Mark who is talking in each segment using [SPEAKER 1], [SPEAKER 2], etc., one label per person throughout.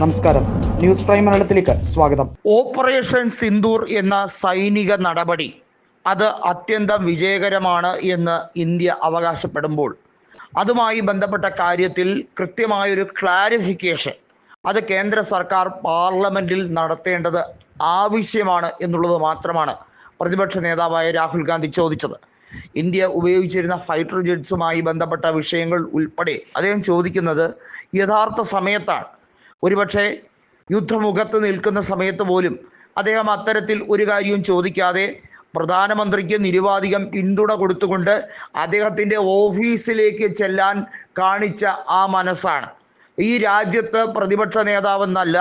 [SPEAKER 1] നമസ്കാരം, news prime മലയാളത്തിലേക്ക് സ്വാഗതം.
[SPEAKER 2] ഓപ്പറേഷൻ സിന്ദൂർ എന്ന സൈനിക നടപടി അത് അത്യന്തം വിജയകരമാണ് എന്ന് ഇന്ത്യ അവകാശപ്പെടുമ്പോൾ അതുമായി ബന്ധപ്പെട്ട കാര്യത്തിൽ കൃത്യമായൊരു ക്ലാരിഫിക്കേഷൻ അത് കേന്ദ്ര സർക്കാർ പാർലമെന്റിൽ നടത്തേണ്ടത് ആവശ്യമാണ് എന്നുള്ളത് മാത്രമാണ് പ്രതിപക്ഷ നേതാവായ രാഹുൽ ഗാന്ധി ചോദിച്ചത്. ഇന്ത്യ ഉപയോഗിച്ചിരുന്ന ഫൈറ്റർ ജെറ്റ്സുമായി ബന്ധപ്പെട്ട വിഷയങ്ങൾ ഉൾപ്പെടെ അദ്ദേഹം ചോദിക്കുന്നത് യഥാർത്ഥ സമയത്താണ്. ഒരുപക്ഷെ യുദ്ധമുഖത്ത് നിൽക്കുന്ന സമയത്ത് പോലും അദ്ദേഹം അത്തരത്തിൽ ഒരു കാര്യവും ചോദിക്കാതെ പ്രധാനമന്ത്രിക്ക് നിരുപാധികം പിന്തുണ കൊടുത്തുകൊണ്ട് അദ്ദേഹത്തിൻ്റെ ഓഫീസിലേക്ക് ചെല്ലാൻ കാണിച്ച ആ മനസ്സാണ് ഈ രാജ്യത്ത് പ്രതിപക്ഷ നേതാവെന്നല്ല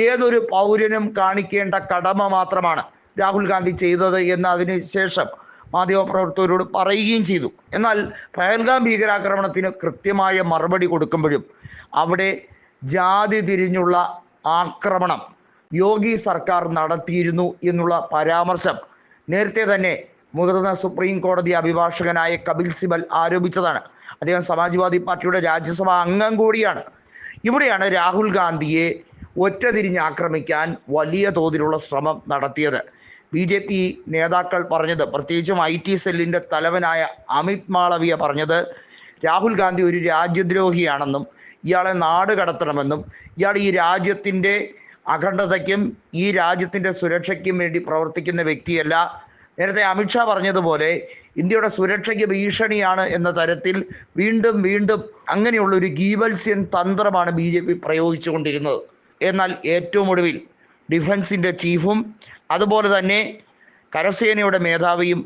[SPEAKER 2] ഏതൊരു പൗരനും കാണിക്കേണ്ട കടമ മാത്രമാണ് രാഹുൽ ഗാന്ധി ചെയ്തത് എന്ന് അതിനുശേഷം മാധ്യമപ്രവർത്തകരോട് പറയുകയും ചെയ്തു. എന്നാൽ പഹൽഗാം ഭീകരാക്രമണത്തിന് കൃത്യമായ മറുപടി കൊടുക്കുമ്പോഴും അവിടെ ജാതി തിരിഞ്ഞുള്ള ആക്രമണം യോഗി സർക്കാർ നടത്തിയിരുന്നു എന്നുള്ള പരാമർശം നേരത്തെ തന്നെ മുതിർന്ന സുപ്രീം കോടതി അഭിഭാഷകനായ കപിൽ സിബൽ ആരോപിച്ചതാണ്. അദ്ദേഹം സമാജ്വാദി പാർട്ടിയുടെ രാജ്യസഭാ അംഗം കൂടിയാണ്. ഇവിടെയാണ് രാഹുൽ ഗാന്ധിയെ ഒറ്റതിരിഞ്ഞ് ആക്രമിക്കാൻ വലിയ തോതിലുള്ള ശ്രമം നടത്തിയത്. BJP നേതാക്കൾ പറഞ്ഞത്, പ്രത്യേകിച്ചും IT സെല്ലിൻ്റെ തലവനായ അമിത് മാളവിയ പറഞ്ഞത്, രാഹുൽ ഗാന്ധി ഒരു രാജ്യദ്രോഹിയാണെന്നും ഇയാളെ നാട് കടത്തണമെന്നും ഇയാൾ ഈ രാജ്യത്തിൻ്റെ അഖണ്ഡതയ്ക്കും ഈ രാജ്യത്തിൻ്റെ സുരക്ഷയ്ക്കും വേണ്ടി പ്രവർത്തിക്കുന്ന വ്യക്തിയല്ല. നേരത്തെ അമിത്ഷാ പറഞ്ഞതുപോലെ ഇന്ത്യയുടെ സുരക്ഷയ്ക്ക് ഭീഷണിയാണ് എന്ന തരത്തിൽ വീണ്ടും വീണ്ടും അങ്ങനെയുള്ളൊരു ഗീബൽസ്യൻ തന്ത്രമാണ് BJP പ്രയോഗിച്ചുകൊണ്ടിരുന്നത്. എന്നാൽ ഏറ്റവും ഒടുവിൽ ഡിഫൻസിൻ്റെ ചീഫും അതുപോലെ തന്നെ കരസേനയുടെ മേധാവിയും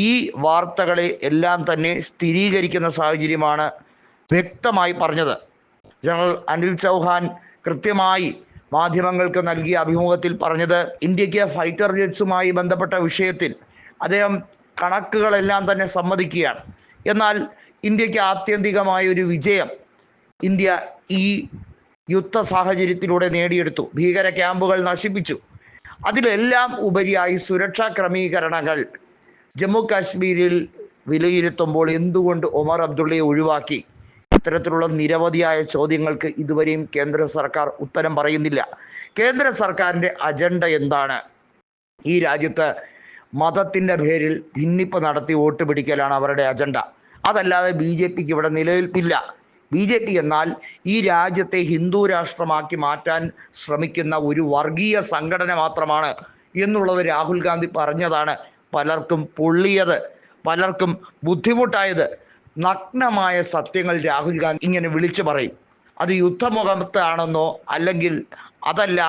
[SPEAKER 2] ഈ വാർത്തകളെ എല്ലാം തന്നെ സ്ഥിരീകരിക്കുന്ന സാഹചര്യമാണ് വ്യക്തമായി പറഞ്ഞത്. ജനറൽ അനിൽ ചൗഹാൻ കൃത്യമായി മാധ്യമങ്ങൾക്ക് നൽകിയ അഭിമുഖത്തിൽ പറഞ്ഞത്, ഇന്ത്യക്ക് ഫൈറ്റർ ജെറ്റ്സുമായി ബന്ധപ്പെട്ട വിഷയത്തിൽ അദ്ദേഹം കണക്കുകളെല്ലാം തന്നെ സമ്മതിക്കുകയാണ്. എന്നാൽ ഇന്ത്യക്ക് ആത്യന്തികമായ ഒരു വിജയം ഇന്ത്യ ഈ യുദ്ധ സാഹചര്യത്തിലൂടെ നേടിയെടുത്തു. ഭീകര ക്യാമ്പുകൾ നശിപ്പിച്ചു. അതിലെല്ലാം ഉപരിയായി സുരക്ഷാ ക്രമീകരണങ്ങൾ ജമ്മു കാശ്മീരിൽ വിലയിരുത്തുമ്പോൾ എന്തുകൊണ്ട് ഒമർ അബ്ദുള്ളയെ ഒഴിവാക്കി? ഇത്തരത്തിലുള്ള നിരവധിയായ ചോദ്യങ്ങൾക്ക് ഇതുവരെയും കേന്ദ്ര സർക്കാർ ഉത്തരം പറയുന്നില്ല. കേന്ദ്ര സർക്കാരിൻ്റെ അജണ്ട എന്താണ്? ഈ രാജ്യത്ത് മതത്തിൻ്റെ പേരിൽ ഭിന്നിപ്പ് നടത്തി വോട്ട് പിടിക്കലാണ് അവരുടെ അജണ്ട. അതല്ലാതെ BJPക്ക് ഇവിടെ നിലനിൽപ്പില്ല. BJP എന്നാൽ ഈ രാജ്യത്തെ ഹിന്ദു രാഷ്ട്രമാക്കി മാറ്റാൻ ശ്രമിക്കുന്ന ഒരു വർഗീയ സംഘടന മാത്രമാണ് എന്നുള്ളത് രാഹുൽ ഗാന്ധി പറഞ്ഞതാണ് പലർക്കും പൊള്ളിയത്, പലർക്കും ബുദ്ധിമുട്ടായത്. നഗ്നമായ സത്യങ്ങൾ രാഹുൽ ഗാന്ധി ഇങ്ങനെ വിളിച്ചു പറയും. അത് യുദ്ധമുഖത്താണെന്നോ അല്ലെങ്കിൽ അതല്ല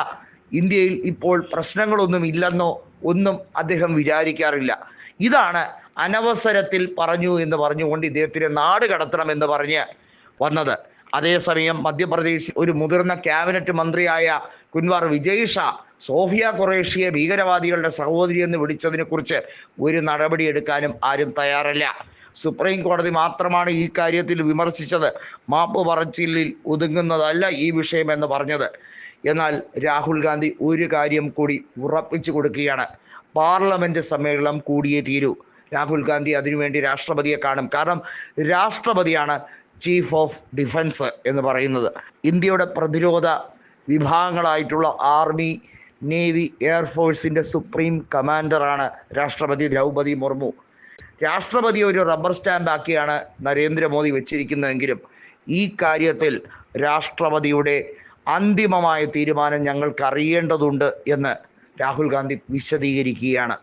[SPEAKER 2] ഇന്ത്യയിൽ ഇപ്പോൾ പ്രശ്നങ്ങളൊന്നും ഇല്ലെന്നോ ഒന്നും അദ്ദേഹം വിചാരിക്കാറില്ല. ഇതാണ് അനവസരത്തിൽ പറഞ്ഞു എന്ന് പറഞ്ഞുകൊണ്ട് ഇദ്ദേഹത്തിന് നാട് കടത്തണമെന്ന് പറഞ്ഞ് വന്നത്. അതേസമയം മധ്യപ്രദേശിൽ ഒരു മുതിർന്ന ക്യാബിനറ്റ് മന്ത്രിയായ കുൻവാർ വിജയ് ഷാ സോഫിയ ഖുറേഷിയെ ഭീകരവാദികളുടെ സഹോദരി എന്ന് വിളിച്ചതിനെക്കുറിച്ച് ഒരു നടപടിയെടുക്കാനും ആരും തയ്യാറല്ല. സുപ്രീം കോടതി മാത്രമാണ് ഈ കാര്യത്തിൽ വിമർശിച്ചത്. മാപ്പ് പറച്ചിലിൽ ഒതുങ്ങുന്നതല്ല ഈ വിഷയം എന്ന് പറഞ്ഞത്. എന്നാൽ രാഹുൽ ഗാന്ധി ഒരു കാര്യം കൂടി ഉറപ്പിച്ചു കൊടുക്കുകയാണ്, പാർലമെൻറ്റ് സമ്മേളനം കൂടിയേ തീരൂ. രാഹുൽ ഗാന്ധി അതിനുവേണ്ടി രാഷ്ട്രപതിയെ കാണും. കാരണം രാഷ്ട്രപതിയാണ് ചീഫ് ഓഫ് ഡിഫൻസ് എന്ന് പറയുന്നത്. ഇന്ത്യയുടെ പ്രതിരോധ വിഭാഗങ്ങളായിട്ടുള്ള ആർമി, നേവി, എയർഫോഴ്സിൻ്റെ സുപ്രീം കമാൻഡറാണ് രാഷ്ട്രപതി ദ്രൗപദി മുർമു. രാഷ്ട്രപതിയെ ഒരു റബ്ബർ സ്റ്റാമ്പാക്കിയാണ് നരേന്ദ്രമോദി വെച്ചിരിക്കുന്നതെങ്കിലും ഈ കാര്യത്തിൽ രാഷ്ട്രപതിയുടെ അന്തിമമായ തീരുമാനം ഞങ്ങൾക്ക് അറിയേണ്ടതുണ്ട് എന്ന് രാഹുൽ ഗാന്ധി വിശദീകരിക്കുകയാണ്.